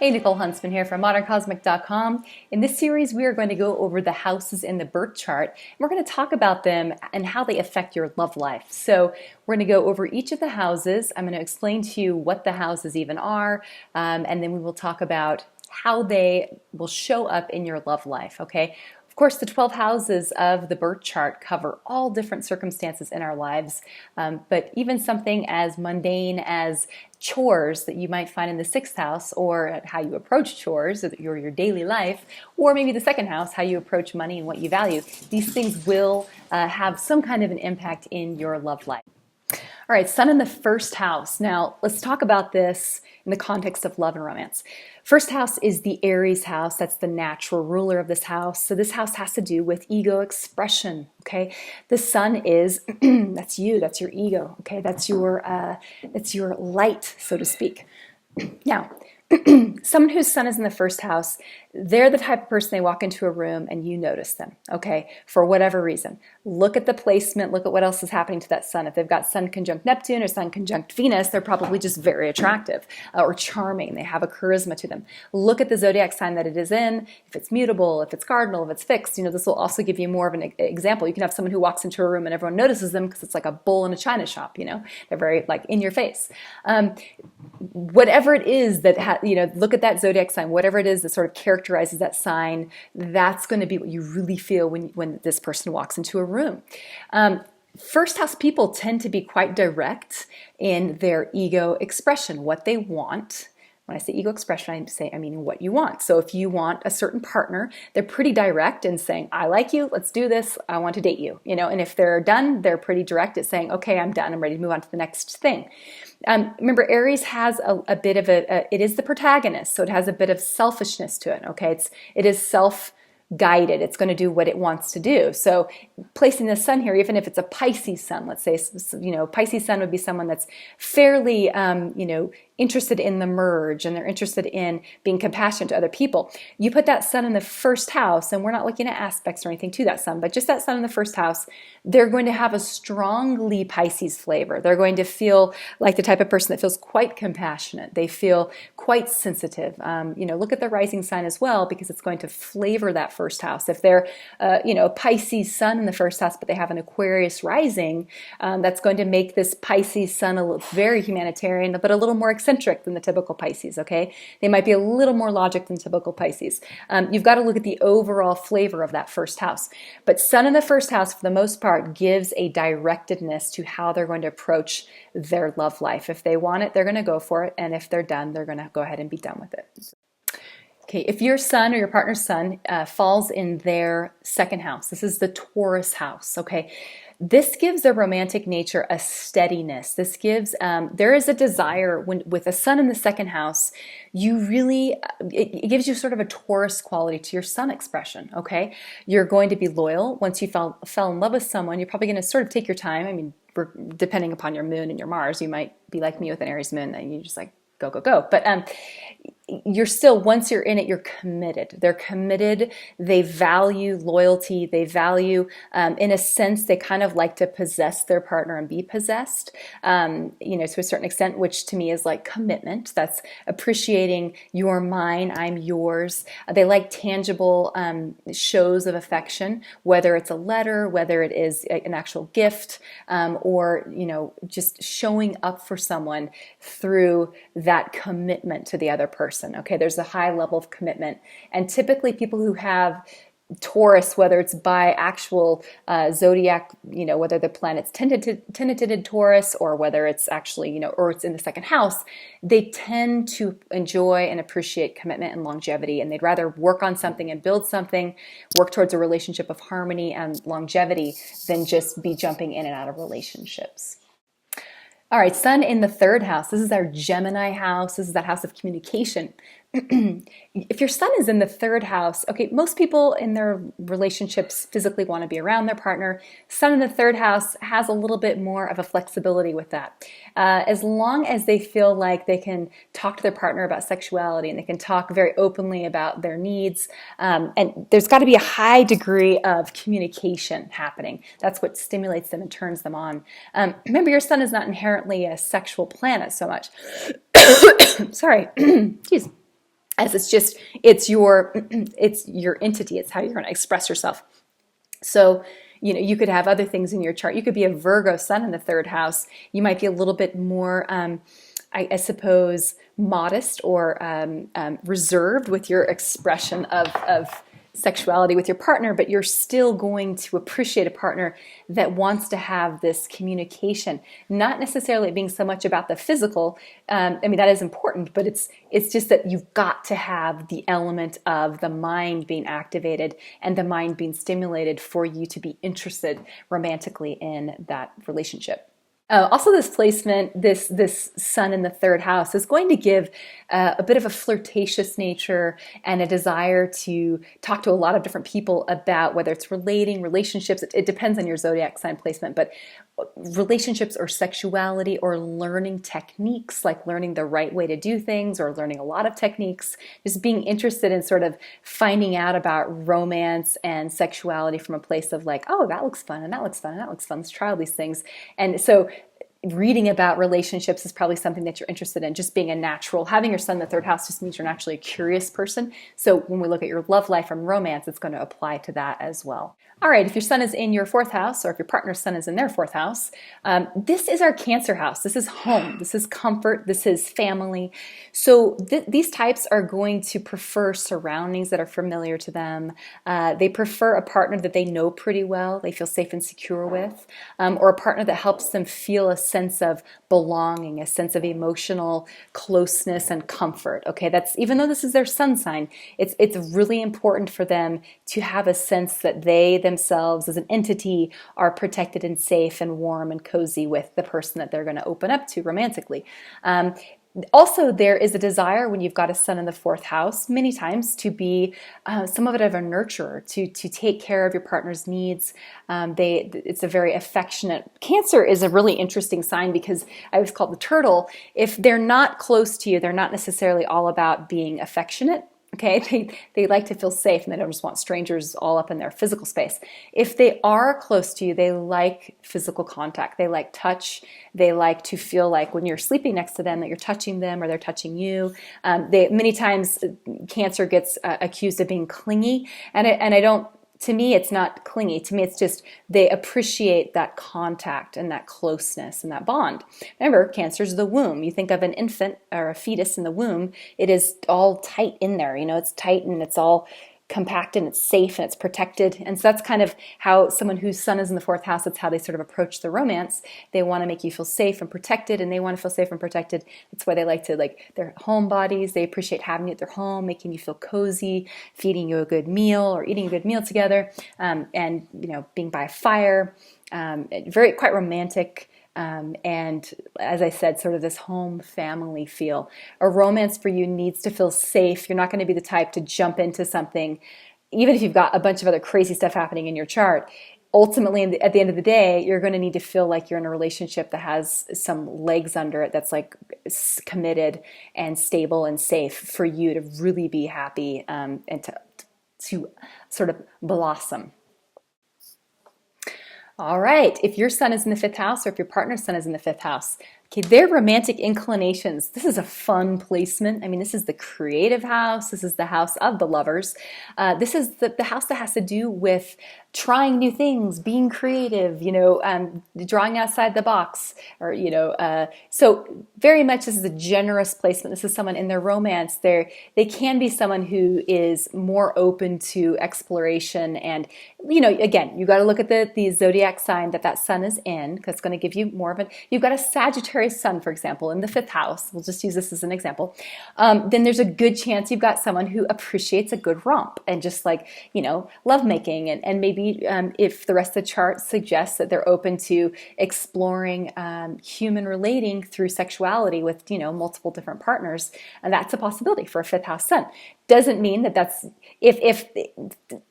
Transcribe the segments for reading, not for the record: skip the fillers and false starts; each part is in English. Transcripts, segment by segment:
Hey, Nicole Huntsman here from moderncosmic.com. In this series, we are going to go over the houses in the birth chart. And we're going to talk about them and how they affect your love life. So we're going to go over each of the houses. I'm going to explain to you what the houses even are, and then we will talk about how they will show up in your love life, okay? Of course, the 12 houses of the birth chart cover all different circumstances in our lives, but even something as mundane as chores that you might find in the 6th house, or how you approach chores, or your daily life, or maybe the 2nd house, how you approach money and what you value. These things will have some kind of an impact in your love life. All right, Sun in the 1st house. Now, let's talk about this in the context of love and romance. 1st house is the Aries house. That's the natural ruler of this house. So this house has to do with ego expression, okay? The Sun is, that's you, that's your ego, okay? That's your light, so to speak. Now, someone whose Sun is in the 1st house, they're the type of person they walk into a room and you notice them, okay, for whatever reason. Look at the placement, look at what else is happening to that Sun. If they've got Sun conjunct Neptune or Sun conjunct Venus, they're probably just very attractive or charming. They have a charisma to them. Look at the zodiac sign that it is in, if it's mutable, if it's cardinal, if it's fixed. You know, this will also give you more of an example. You can have someone who walks into a room and everyone notices them because it's like a bull in a china shop, you know. They're very like in your face. Whatever it is that, look at that zodiac sign, whatever it is that sort of characterizes that sign, that's going to be what you really feel when this person walks into a room. 1st house people tend to be quite direct in their ego expression, what they want. When I say ego expression, I mean what you want. So if you want a certain partner, they're pretty direct in saying, I like you, let's do this, I want to date you. And if they're done, they're pretty direct at saying, okay, I'm done, I'm ready to move on to the next thing. Remember, Aries has a bit of it is the protagonist, so it has a bit of selfishness to it, okay? It is self-guided. It's going to do what it wants to do. So placing the Sun here, even if it's a Pisces Sun, let's say, Pisces Sun would be someone that's fairly, interested in the merge, and they're interested in being compassionate to other people. You put that Sun in the 1st house, and we're not looking at aspects or anything to that Sun, but just that Sun in the 1st house, they're going to have a strongly Pisces flavor. They're going to feel like the type of person that feels quite compassionate. They feel quite sensitive. Look at the rising sign as well, because it's going to flavor that 1st house. If they're, Pisces Sun in the 1st house, but they have an Aquarius rising, that's going to make this Pisces Sun very humanitarian, but a little more eccentric than the typical Pisces, okay? They might be a little more logic than typical Pisces. You've got to look at the overall flavor of that 1st house. But Sun in the 1st house, for the most part, gives a directedness to how they're going to approach their love life. If they want it, they're going to go for it. And if they're done, they're going to go ahead and be done with it. Okay, if your Sun or your partner's Sun falls in their 2nd house, this is the Taurus house, okay? This gives the romantic nature a steadiness. This gives, there is a desire with a Sun in the 2nd house, it gives you sort of a Taurus quality to your Sun expression, okay? You're going to be loyal. Once you fell in love with someone, you're probably going to sort of take your time. I mean, depending upon your moon and your Mars, you might be like me with an Aries moon, and you just like, go, go, go. But you're still, once you're in it, you're committed. They're committed. They value loyalty. They value, in a sense, they kind of like to possess their partner and be possessed, to a certain extent, which to me is like commitment. That's appreciating you're mine, I'm yours. They like tangible shows of affection, whether it's a letter, whether it is an actual gift, or, just showing up for someone through that commitment to the other person. Okay, there's a high level of commitment, and typically people who have Taurus, whether it's by actual zodiac, whether the planet's tenanted Taurus, or whether it's actually, or it's in the 2nd house, they tend to enjoy and appreciate commitment and longevity, and they'd rather work on something and build something, work towards a relationship of harmony and longevity, than just be jumping in and out of relationships. All right, Sun in the 3rd house. This is our Gemini house. This is that house of communication. If your Sun is in the 3rd house, okay, most people in their relationships physically want to be around their partner. Sun in the 3rd house has a little bit more of a flexibility with that. As long as they feel like they can talk to their partner about sexuality, and they can talk very openly about their needs, and there's got to be a high degree of communication happening. That's what stimulates them and turns them on. Remember, your Sun is not inherently a sexual planet so much. Sorry, jeez. as it's your it's your entity. It's how you're going to express yourself. So, you could have other things in your chart. You could be a Virgo sun in the third house. You might be a little bit more, I suppose, modest or reserved with your expression of sexuality with your partner, but you're still going to appreciate a partner that wants to have this communication, not necessarily being so much about the physical. I mean, that is important, but it's just that you've got to have the element of the mind being activated and the mind being stimulated for you to be interested romantically in that relationship. Also, this placement, this sun in the third house, is going to give a bit of a flirtatious nature and a desire to talk to a lot of different people about whether it's relationships. It depends on your zodiac sign placement, but relationships or sexuality or learning techniques, like learning the right way to do things or learning a lot of techniques, just being interested in sort of finding out about romance and sexuality from a place of like, oh, that looks fun and that looks fun and that looks fun. Let's try all these things. And so reading about relationships is probably something that you're interested in. Just being a natural, having your sun in the third house just means you're naturally a curious person. So when we look at your love life and romance, it's going to apply to that as well. All right, if your sun is in your fourth house, or if your partner's sun is in their fourth house, this is our Cancer house. This is home. This is comfort. This is family. So these types are going to prefer surroundings that are familiar to them. They prefer a partner that they know pretty well, they feel safe and secure with, or a partner that helps them feel a sense of belonging, a sense of emotional closeness and comfort. Okay, that's, even though this is their sun sign, it's really important for them to have a sense that they themselves as an entity are protected and safe and warm and cozy with the person that they're going to open up to romantically. Also, there is a desire when you've got a sun in the fourth house, many times, to be somewhat of a nurturer, to take care of your partner's needs. It's a very affectionate. Cancer is a really interesting sign because I was called the turtle. If they're not close to you, they're not necessarily all about being affectionate. Okay, they like to feel safe and they don't just want strangers all up in their physical space. If they are close to you, they like physical contact. They like touch. They like to feel like when you're sleeping next to them that you're touching them or they're touching you. Many times Cancer gets accused of being clingy, and I don't. To me, it's not clingy. To me, it's just they appreciate that contact and that closeness and that bond. Remember, Cancer's the womb. You think of an infant or a fetus in the womb, it is all tight in there. It's tight and it's all compact and it's safe and it's protected. And so that's kind of how someone whose sun is in the fourth house, that's how they sort of approach the romance. They want to make you feel safe and protected, and they want to feel safe and protected. That's why they like to, like, their home bodies. They appreciate having you at their home, making you feel cozy, feeding you a good meal or eating a good meal together, and being by a fire. Quite romantic. And as I said, sort of this home family feel. A romance for you needs to feel safe. You're not going to be the type to jump into something, even if you've got a bunch of other crazy stuff happening in your chart. Ultimately, at the end of the day, you're going to need to feel like you're in a relationship that has some legs under it, that's like committed and stable and safe for you to really be happy, and to sort of blossom. All right, if your sun is in the fifth house or if your partner's sun is in the fifth house, okay, their romantic inclinations. This is a fun placement. I mean, this is the creative house. This is the house of the lovers. This is the house that has to do with trying new things, being creative, drawing outside the box, or, so very much this is a generous placement. This is someone in their romance. They can be someone who is more open to exploration. And, again, you got to look at the zodiac sign that sun is in, because it's going to give you more of it. You've got a Sagittarius sun, for example, in the fifth house. We'll just use this as an example. Then there's a good chance you've got someone who appreciates a good romp and just like, lovemaking, and maybe if the rest of the chart suggests that they're open to exploring human relating through sexuality with, multiple different partners, and that's a possibility for a fifth house sun. Doesn't mean that's, if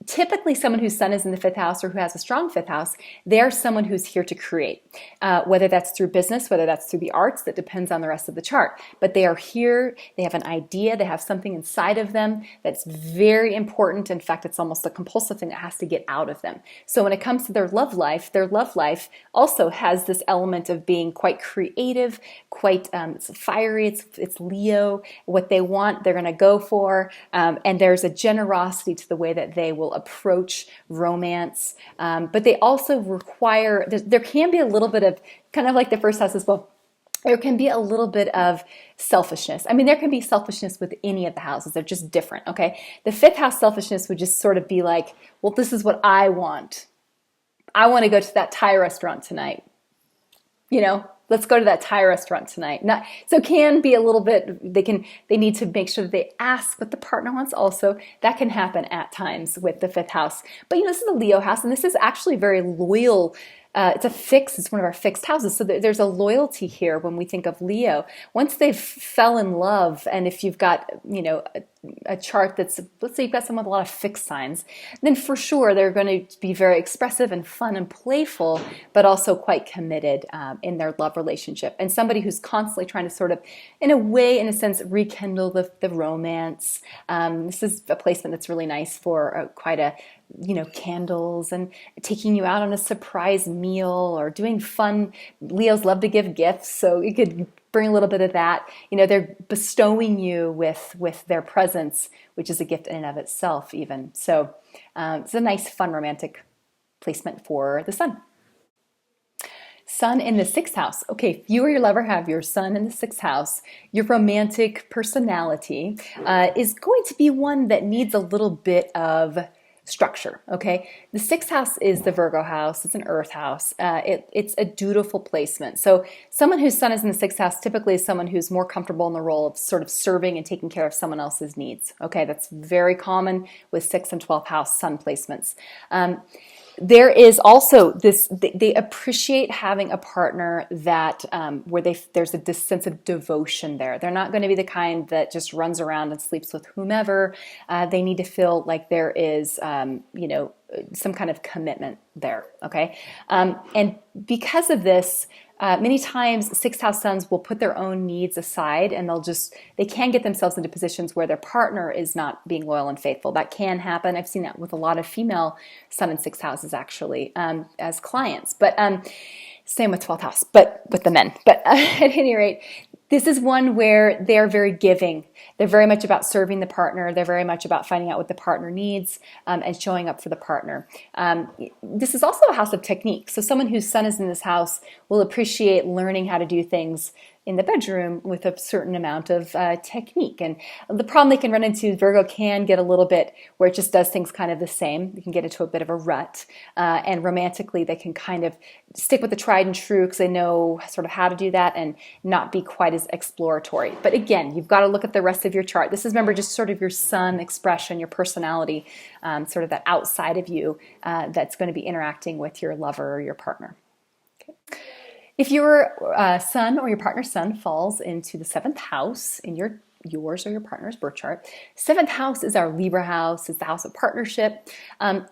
typically someone whose sun is in the fifth house or who has a strong fifth house, they're someone who's here to create, whether that's through business, whether that's through the arts that depends on the rest of the chart. But they are here, they have an idea, they have something inside of them that's very important. In fact, it's almost a compulsive thing that has to get out of them. So when it comes to their love life also has this element of being quite creative, quite it's fiery, it's Leo. What they want, they're going to go for. And there's a generosity to the way that they will approach romance. But they also require, there can be a little bit of, kind of like the first house as well, there can be a little bit of selfishness. I mean, there can be selfishness with any of the houses. They're just different, okay? The fifth house selfishness would just sort of be like, well, this is what I want. I want to go to that Thai restaurant tonight. You know, let's go to that Thai restaurant tonight. So it can be a little bit, they need to make sure that they ask what the partner wants also. That can happen at times with the fifth house. But you know, this is the Leo house, and this is actually very loyal. It's one of our fixed houses. So there's a loyalty here when we think of Leo. Once they've fell in love, and if you've got, you know, a chart that's, let's say you've got someone with a lot of fixed signs, then for sure they're going to be very expressive and fun and playful, but also quite committed in their love relationship. And somebody who's constantly trying to sort of, in a sense, rekindle the romance. This is a placement that's really nice for quite a, you know, candles and taking you out on a surprise meal or doing fun. Leos love to give gifts, so you could bring a little bit of that. You know, they're bestowing you with their presence, which is a gift in and of itself even. So it's a nice, fun, romantic placement for the sun. Sun in the sixth house. Okay, if you or your lover have your sun in the sixth house, your romantic personality is going to be one that needs a little bit of structure, okay? The sixth house is the Virgo house. It's an earth house. It's a dutiful placement. So someone whose sun is in the sixth house typically is someone who's more comfortable in the role of sort of serving and taking care of someone else's needs, okay? That's very common with 6th and 12th house sun placements. There is also this, they appreciate having a partner that where there's a sense of devotion there. They're not going to be the kind that just runs around and sleeps with whomever. They need to feel like there is, you know, some kind of commitment there, okay? And because of this, many times sixth house suns will put their own needs aside, and they can get themselves into positions where their partner is not being loyal and faithful. That can happen. I've seen that with a lot of female sun and sixth houses actually as clients, but same with 12th house, but with the men. But at any rate, this is one where they're very giving. They're very much about serving the partner. They're very much about finding out what the partner needs and showing up for the partner. This is also a house of technique. So someone whose sun is in this house will appreciate learning how to do things in the bedroom with a certain amount of technique. And the problem they can run into, Virgo can get a little bit where it just does things kind of the same. You can get into a bit of a rut. And romantically, they can kind of stick with the tried and true because they know sort of how to do that and not be quite as exploratory. But again, you've got to look at the rest of your chart. This is, remember, just sort of your sun expression, your personality, sort of that outside of you that's going to be interacting with your lover or your partner. Okay. If your sun or your partner's sun falls into the 7th house in yours or your partner's birth chart, 7th house is our Libra house. It's the house of partnership.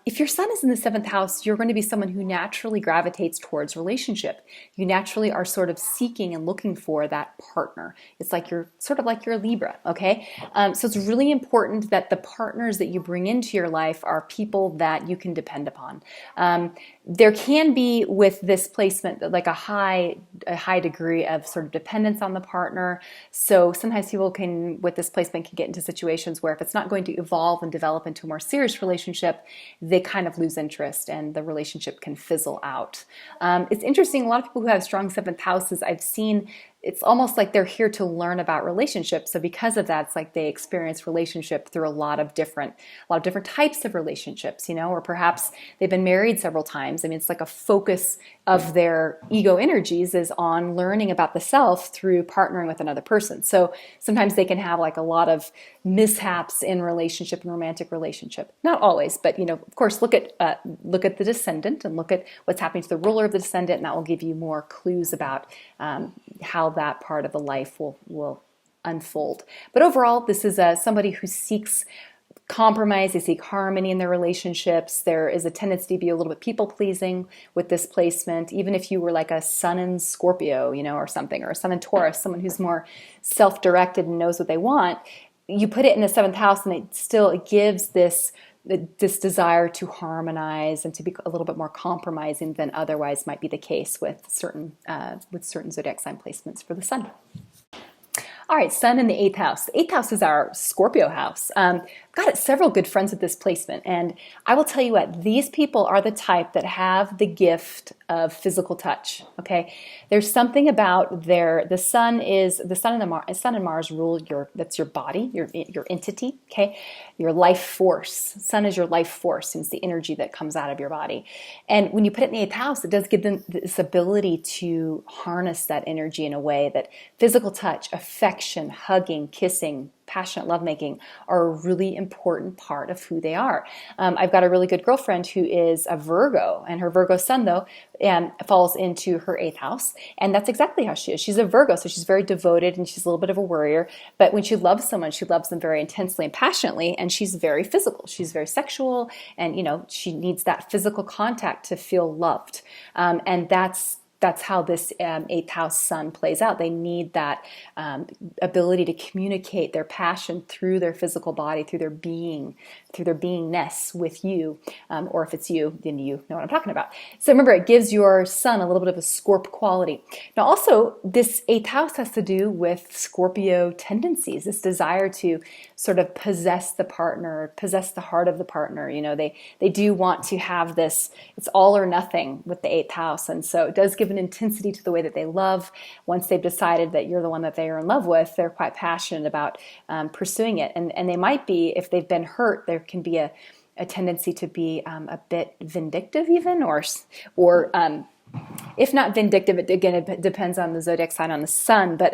If your sun is in the 7th house, you're going to be someone who naturally gravitates towards relationship. You naturally are sort of seeking and looking for that partner. It's like you're sort of like you're a Libra, okay? So it's really important that the partners that you bring into your life are people that you can depend upon. There can be with this placement like a high degree of sort of dependence on the partner. So sometimes people with this placement can get into situations where if it's not going to evolve and develop into a more serious relationship, they kind of lose interest and the relationship can fizzle out. It's interesting, a lot of people who have strong 7th houses, I've seen it's almost like they're here to learn about relationships. So because of that, it's like they experience relationship through a lot of different types of relationships, you know, or perhaps they've been married several times. I mean, it's like a focus of their ego energies is on learning about the self through partnering with another person. So sometimes they can have like a lot of mishaps in relationship and romantic relationship. Not always, but you know, of course, look at the descendant and look at what's happening to the ruler of the descendant, and that will give you more clues about how that part of the life will unfold. But overall, this is somebody who seeks compromise, they seek harmony in their relationships. There is a tendency to be a little bit people-pleasing with this placement, even if you were like a sun in Scorpio, or something, or a sun in Taurus, someone who's more self-directed and knows what they want. You put it in the 7th house, and it gives this desire to harmonize and to be a little bit more compromising than otherwise might be the case with certain zodiac sign placements for the sun. All right, Sun in the 8th house. The 8th house is our Scorpio house. I've got several good friends with this placement, and I will tell you what, these people are the type that have the gift of physical touch, okay? There's something about the Sun and Mars rule that's your body, your entity, okay? Your life force. Sun is your life force, and it's the energy that comes out of your body. And when you put it in the 8th house, it does give them this ability to harness that energy in a way that physical touch, affection, hugging, kissing, passionate lovemaking are a really important part of who they are. I've got a really good girlfriend who is a Virgo, and her Virgo sun, though, falls into her 8th house, and that's exactly how she is. She's a Virgo, so she's very devoted, and she's a little bit of a worrier, but when she loves someone, she loves them very intensely and passionately, and she's very physical. She's very sexual, and she needs that physical contact to feel loved, and that's how this 8th house sun plays out. They need that ability to communicate their passion through their physical body, through their beingness with you, or if it's you, then you know what I'm talking about. So remember, it gives your sun a little bit of a Scorp quality. Now also, this 8th house has to do with Scorpio tendencies, this desire to sort of possess the partner, possess the heart of the partner. They do want to have this, it's all or nothing with the 8th house, and so it does give an intensity to the way that they love. Once they've decided that you're the one that they are in love with, they're quite passionate about pursuing it. And they might be, if they've been hurt, there can be a tendency to be a bit vindictive even, or if not vindictive, it depends on the zodiac sign on the sun, but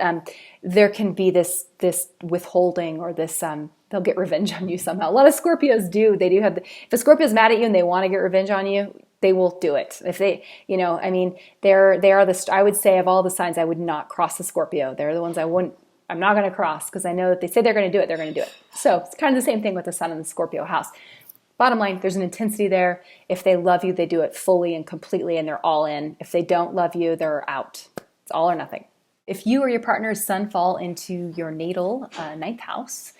there can be this withholding, or this they'll get revenge on you somehow. A lot of Scorpios do. They do have if a Scorpio is mad at you and they want to get revenge on you, they will do it. If they, they are I would say of all the signs, I would not cross the Scorpio. They're the ones I'm not going to cross, because I know that they say they're going to do it, they're going to do it. So it's kind of the same thing with the sun in the Scorpio house. Bottom line, there's an intensity there. If they love you, they do it fully and completely, and they're all in. If they don't love you, they're out. It's all or nothing. If you or your partner's sun fall into your natal 9th house,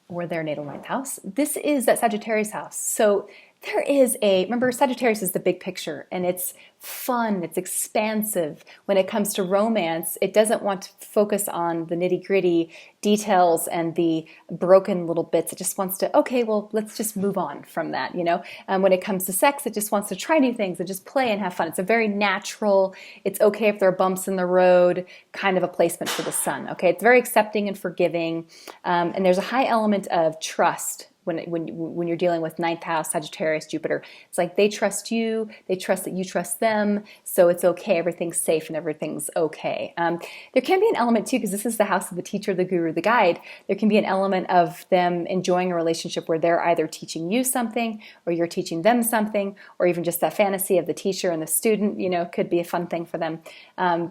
or their natal 9th house, this is that Sagittarius house. So remember, Sagittarius is the big picture, and it's fun, it's expansive. When it comes to romance, it doesn't want to focus on the nitty-gritty details and the broken little bits. It just wants to, okay, well, let's just move on from that, When it comes to sex, it just wants to try new things and just play and have fun. It's a very natural, it's okay if there are bumps in the road kind of a placement for the sun, okay? It's very accepting and forgiving, and there's a high element of trust. When you're dealing with 9th house, Sagittarius, Jupiter, it's like they trust you, they trust that you trust them, so it's okay, everything's safe and everything's okay. There can be an element too, because this is the house of the teacher, the guru, the guide, there can be an element of them enjoying a relationship where they're either teaching you something, or you're teaching them something, or even just that fantasy of the teacher and the student, could be a fun thing for them.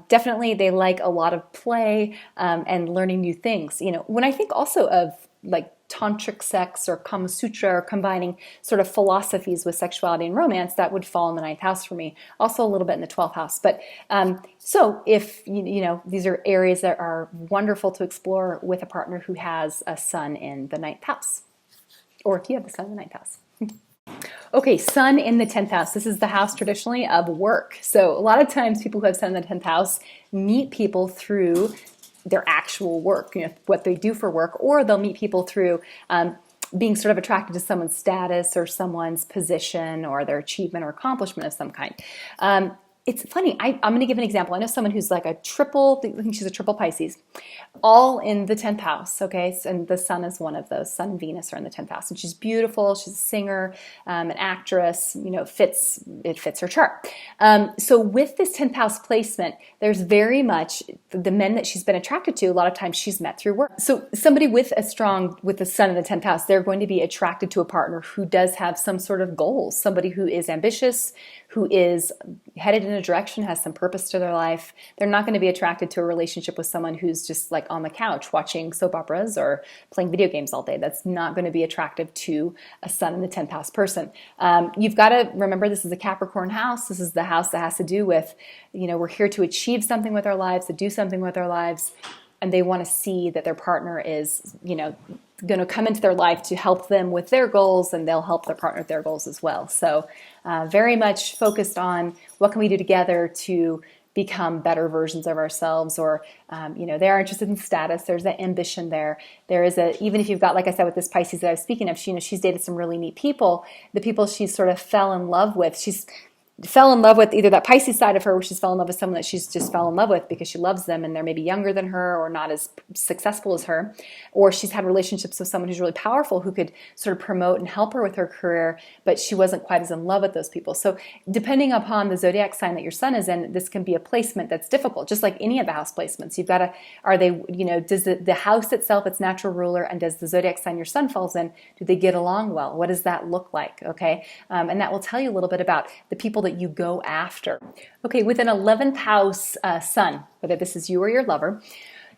Definitely they like a lot of play and learning new things. When I think also of like tantric sex or Kama Sutra, or combining sort of philosophies with sexuality and romance, that would fall in the 9th house for me. Also a little bit in the 12th house. But so if, these are areas that are wonderful to explore with a partner who has a sun in the 9th house, or if you have the sun in the 9th house. Okay, sun in the 10th house. This is the house traditionally of work. So a lot of times people who have sun in the 10th house meet people through their actual work, what they do for work, or they'll meet people through being sort of attracted to someone's status or someone's position or their achievement or accomplishment of some kind. It's funny, I'm going to give an example. I know someone who's like I think she's a triple Pisces, all in the 10th house, okay? And the sun is one of those. Sun and Venus are in the 10th house. And she's beautiful, she's a singer, an actress, it fits her chart. So with this 10th house placement, there's very much the men that she's been attracted to, a lot of times she's met through work. So somebody with the sun in the 10th house, they're going to be attracted to a partner who does have some sort of goals, somebody who is ambitious, who is headed in a direction, has some purpose to their life. They're not going to be attracted to a relationship with someone who's just like on the couch watching soap operas or playing video games all day. That's not going to be attractive to a Sun in the 10th house person. You've got to remember, this is a Capricorn house. This is the house that has to do with, we're here to achieve something with our lives, to do something with our lives. And they want to see that their partner is, going to come into their life to help them with their goals, and they'll help their partner with their goals as well. So very much focused on what can we do together to become better versions of ourselves, or, they are interested in status. There's that ambition there. There is even if you've got, like I said, with this Pisces that I was speaking of, she's dated some really neat people. The people she sort of fell in love with, she's fell in love with either that Pisces side of her, where she's fell in love with someone that she's just fell in love with because she loves them and they're maybe younger than her or not as successful as her, or she's had relationships with someone who's really powerful who could sort of promote and help her with her career, but she wasn't quite as in love with those people. So depending upon the zodiac sign that your Sun is in, this can be a placement that's difficult, just like any of the house placements. You've got to, does the house itself, its natural ruler, and does the zodiac sign your Sun falls in, do they get along well? What does that look like? Okay. And that will tell you a little bit about the people that you go after. Okay, with an 11th house Sun, whether this is you or your lover,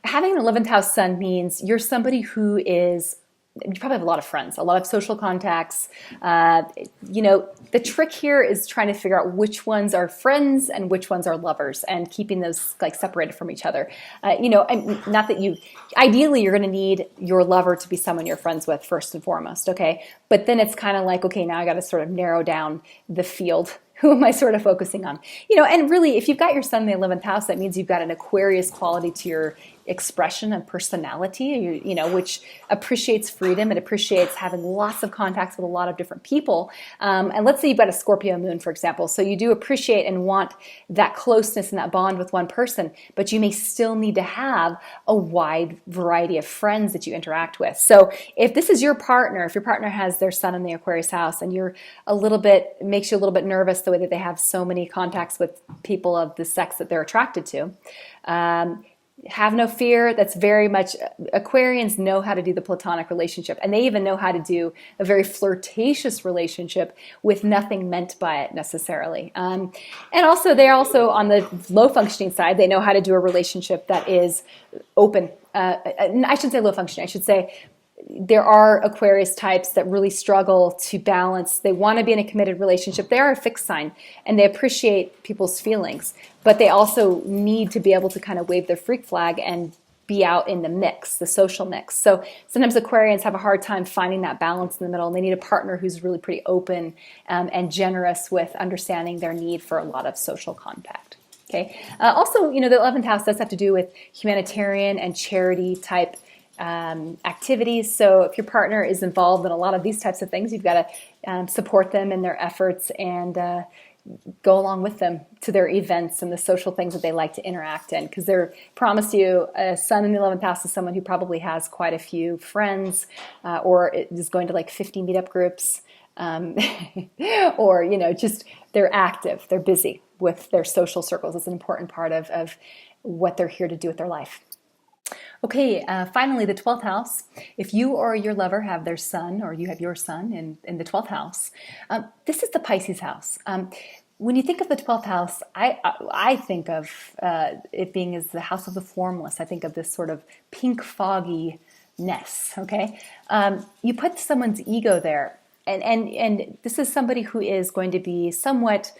having an 11th house Sun means you're somebody who is, you probably have a lot of friends, a lot of social contacts. The trick here is trying to figure out which ones are friends and which ones are lovers, and keeping those like separated from each other. Not that ideally you're going to need your lover to be someone you're friends with first and foremost, okay? But then it's kind of like, okay, now I got to sort of narrow down the field. Who am I sort of focusing on? And really, if you've got your Sun in the 11th house, that means you've got an Aquarius quality to your expression and personality, which appreciates freedom. It appreciates having lots of contacts with a lot of different people. And let's say you've got a Scorpio moon, for example. So you do appreciate and want that closeness and that bond with one person, but you may still need to have a wide variety of friends that you interact with. So if this is your partner, if your partner has their Sun in the Aquarius house and makes you a little bit nervous the way that they have so many contacts with people of the sex that they're attracted to, have no fear. That's very much, Aquarians know how to do the platonic relationship, and they even know how to do a very flirtatious relationship with nothing meant by it necessarily. And also, they're also on the low functioning side, they know how to do a relationship that is open. I shouldn't say low functioning, I should say there are Aquarius types that really struggle to balance. They want to be in a committed relationship. They are a fixed sign and they appreciate people's feelings, but they also need to be able to kind of wave their freak flag and be out in the mix, the social mix. So sometimes Aquarians have a hard time finding that balance in the middle, and they need a partner who's really pretty open and generous with understanding their need for a lot of social contact. Okay. Also, the 11th house does have to do with humanitarian and charity type activities. So if your partner is involved in a lot of these types of things, you've got to support them in their efforts and go along with them to their events and the social things that they like to interact in, because they're promise you a Sun in the 11th house is someone who probably has quite a few friends or is going to like 50 meetup groups or just they're active, they're busy with their social circles. It's an important part of what they're here to do with their life. Okay, finally, the 12th house. If you or your lover have their Sun, or you have your Sun in the 12th house, this is the Pisces house. When you think of the 12th house, I think of it being as the house of the formless. I think of this sort of pink fogginess, okay? You put someone's ego there, and this is somebody who is going to be somewhat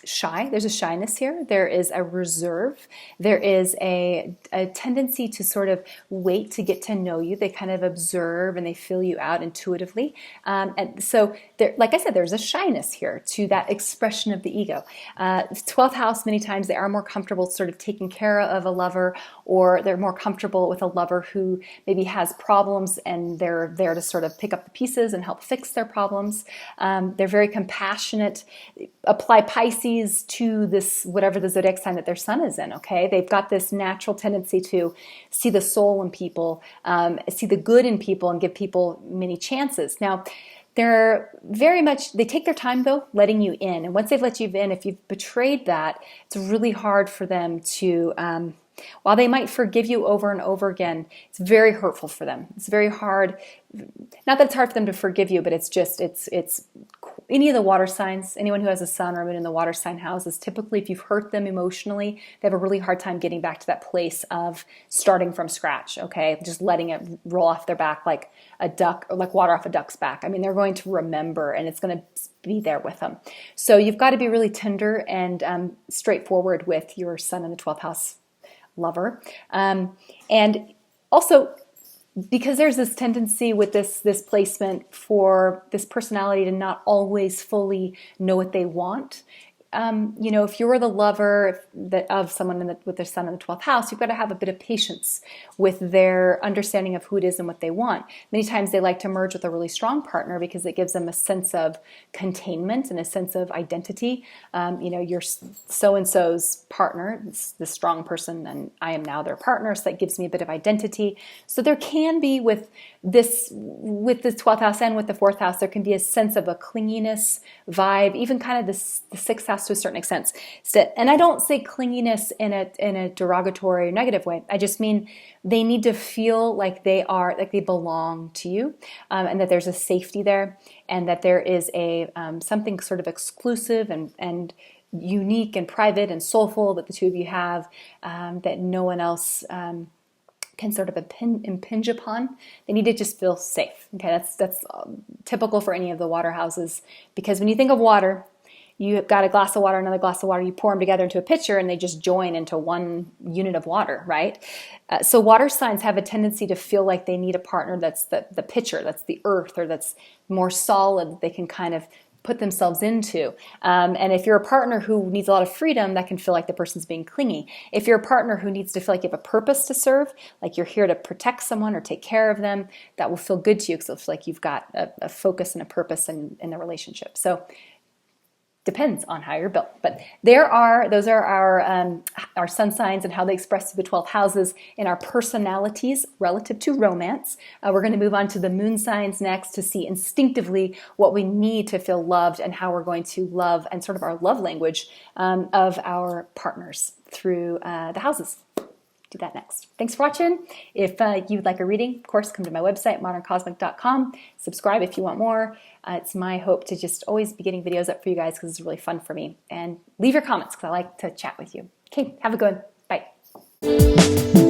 shy. There's a shyness here. There is a reserve. There is a tendency to sort of wait to get to know you. They kind of observe and they feel you out intuitively. And so, like I said, there's a shyness here to that expression of the ego. 12th house, many times they are more comfortable sort of taking care of a lover, or they're more comfortable with a lover who maybe has problems and they're there to sort of pick up the pieces and help fix their problems. They're very compassionate. Apply Pisces to this, whatever the zodiac sign that their Sun is in, okay? They've got this natural tendency to see the soul in people, see the good in people, and give people many chances. Now, they're very much, they take their time though, letting you in. And once they've let you in, if you've betrayed that, it's really hard for them to, while they might forgive you over and over again, it's very hurtful for them. It's very hard, not that it's hard for them to forgive you, but it's just, it's any of the water signs, anyone who has a sun or moon in the water sign houses, typically if you've hurt them emotionally, they have a really hard time getting back to that place of starting from scratch, okay? Just letting it roll off their back like a duck, or like water off a duck's back. I mean, they're going to remember, and it's going to be there with them. So you've got to be really tender and straightforward with your sun in the 12th house lover. And also, because there's this tendency with this placement for this personality to not always fully know what they want. If you're the lover of someone with their sun in the 12th house, you've got to have a bit of patience with their understanding of who it is and what they want. Many times they like to merge with a really strong partner because it gives them a sense of containment and a sense of identity. You're so-and-so's partner, the strong person, and I am now their partner, so that gives me a bit of identity. So there can be with the 12th house and with the 4th house, there can be a sense of a clinginess vibe, even kind of the 6th house to a certain extent. And I don't say clinginess in a derogatory or negative way. I just mean they need to feel like they belong to you, and that there's a safety there, and that there is a something sort of exclusive and unique and private and soulful that the two of you have, that no one else can sort of impinge upon. They need to just feel safe. Okay, that's typical for any of the water houses, because when you think of water, you've got a glass of water, another glass of water, you pour them together into a pitcher and they just join into one unit of water, right? So water signs have a tendency to feel like they need a partner that's the pitcher, that's the earth, or that's more solid, they can kind of put themselves into. And if you're a partner who needs a lot of freedom, that can feel like the person's being clingy. If you're a partner who needs to feel like you have a purpose to serve, like you're here to protect someone or take care of them, that will feel good to you because it'll feel like you've got a focus and a purpose in the relationship. So depends on how you're built. But those are our sun signs and how they express through the 12 houses in our personalities relative to romance. We're going to move on to the moon signs next to see instinctively what we need to feel loved and how we're going to love and sort of our love language of our partners through the houses. Do that next. Thanks for watching. If you'd like a reading, of course, come to my website, moderncosmic.com. Subscribe if you want more. It's my hope to just always be getting videos up for you guys because it's really fun for me. And leave your comments because I like to chat with you. Okay, have a good one. Bye.